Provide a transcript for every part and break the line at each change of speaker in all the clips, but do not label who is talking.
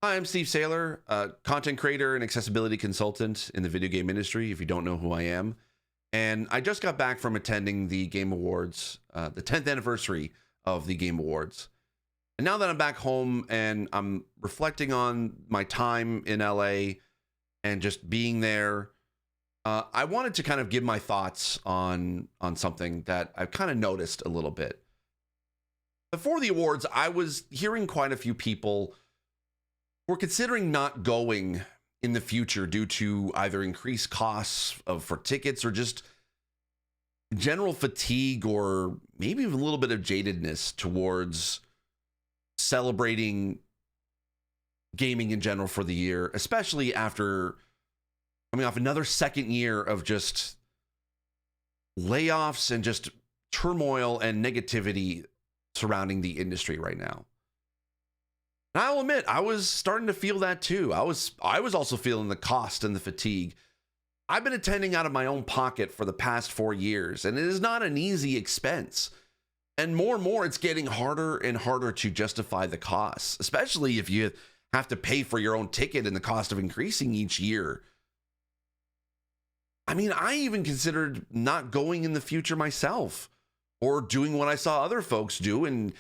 Hi, I'm Steve Saylor, content creator and accessibility consultant in the video game industry, if you don't know who I am. And I just got back from attending the Game Awards, the 10th anniversary of the Game Awards. And now that I'm back home and I'm reflecting on my time in LA and just being there, I wanted to kind of give my thoughts on something that I've kind of noticed a little bit. Before the awards, I was hearing quite a few people were considering not going in the future due to either increased costs for tickets or just general fatigue or maybe even a little bit of jadedness towards celebrating gaming in general for the year, especially after coming off another second year of just layoffs and just turmoil and negativity surrounding the industry right now. And I'll admit, I was starting to feel that too. I was also feeling the cost and the fatigue. I've been attending out of my own pocket for the past 4 years, and it is not an easy expense. And more, it's getting harder and harder to justify the costs, especially if you have to pay for your own ticket and the cost of increasing each year. I mean, I even considered not going in the future myself or doing what I saw other folks do and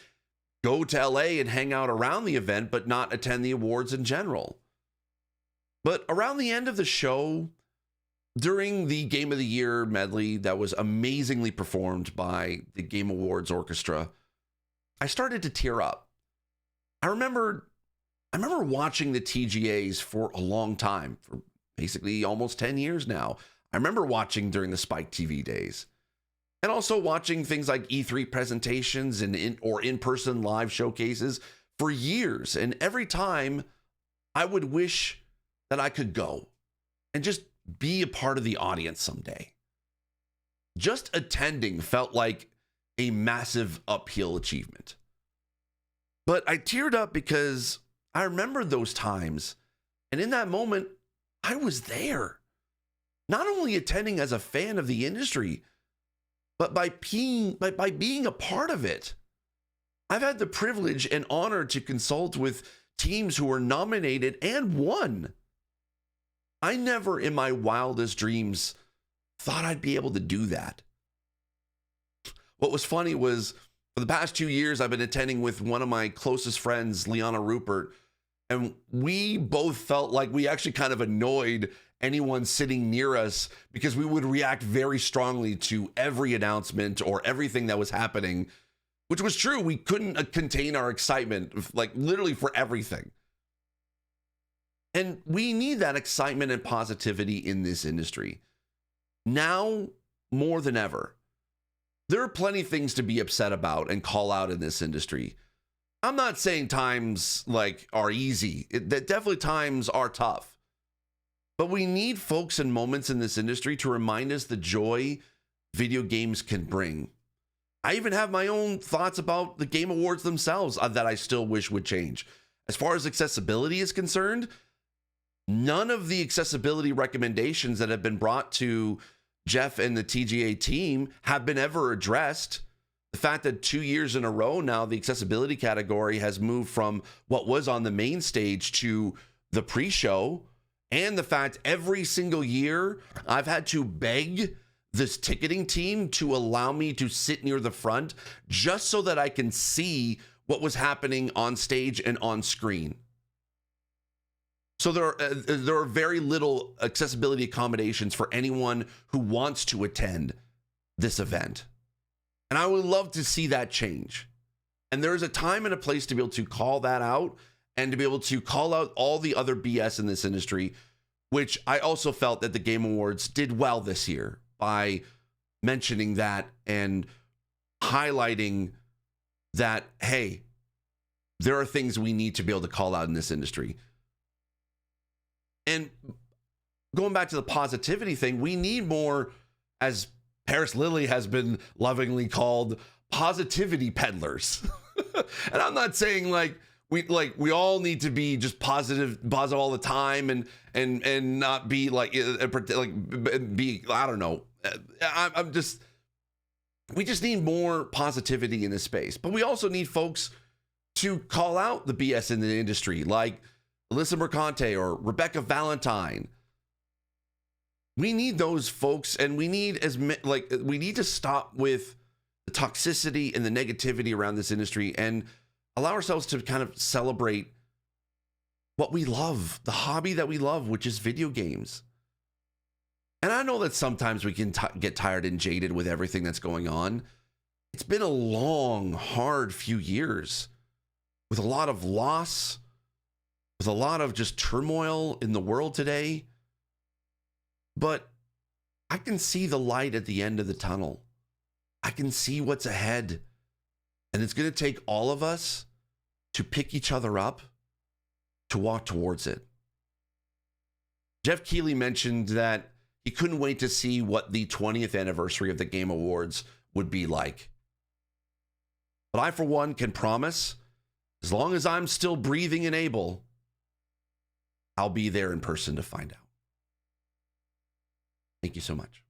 go to LA and hang out around the event, but not attend the awards in general. But around the end of the show, during the Game of the Year medley that was amazingly performed by the Game Awards Orchestra, I started to tear up. I remember watching the TGAs for a long time, for basically almost 10 years now. I remember watching during the Spike TV days. And also watching things like E3 presentations and in-person live showcases for years. And every time I would wish that I could go and just be a part of the audience someday. Just attending felt like a massive uphill achievement. But I teared up because I remembered those times. And in that moment, I was there. Not only attending as a fan of the industry, but by being a part of it. I've had the privilege and honor to consult with teams who were nominated and won. I never in my wildest dreams thought I'd be able to do that. What was funny was for the past 2 years, I've been attending with one of my closest friends, Liana Rupert, and we both felt like we actually kind of annoyed anyone sitting near us because we would react very strongly to every announcement or everything that was happening, which was true. We couldn't contain our excitement, like literally for everything. And we need that excitement and positivity in this industry. Now, more than ever, there are plenty of things to be upset about and call out in this industry. I'm not saying times are easy. Definitely times are tough. But we need folks and moments in this industry to remind us the joy video games can bring. I even have my own thoughts about the Game Awards themselves that I still wish would change. As far as accessibility is concerned, none of the accessibility recommendations that have been brought to Jeff and the TGA team have been ever addressed. The fact that 2 years in a row now, the accessibility category has moved from what was on the main stage to the pre-show. And the fact every single year I've had to beg this ticketing team to allow me to sit near the front just so that I can see what was happening on stage and on screen. So there are very little accessibility accommodations for anyone who wants to attend this event. And I would love to see that change. And there is a time and a place to be able to call that out and to be able to call out all the other BS in this industry, which I also felt that the Game Awards did well this year by mentioning that and highlighting that, hey, there are things we need to be able to call out in this industry. And going back to the positivity thing, we need more, as Paris Lily has been lovingly called, positivity peddlers. And I'm not saying we all need to be just positive all the time and not be be, I don't know. We just need more positivity in this space, but we also need folks to call out the BS in the industry, like Alyssa Mercante or Rebecca Valentine. We need those folks, and we need we need to stop with the toxicity and the negativity around this industry and allow ourselves to kind of celebrate what we love, the hobby that we love, which is video games. And I know that sometimes we can get tired and jaded with everything that's going on. It's been a long, hard few years with a lot of loss, with a lot of just turmoil in the world today. But I can see the light at the end of the tunnel. I can see what's ahead. And it's going to take all of us to pick each other up, to walk towards it. Jeff Keighley mentioned that he couldn't wait to see what the 20th anniversary of the Game Awards would be like. But I, for one, can promise, as long as I'm still breathing and able, I'll be there in person to find out. Thank you so much.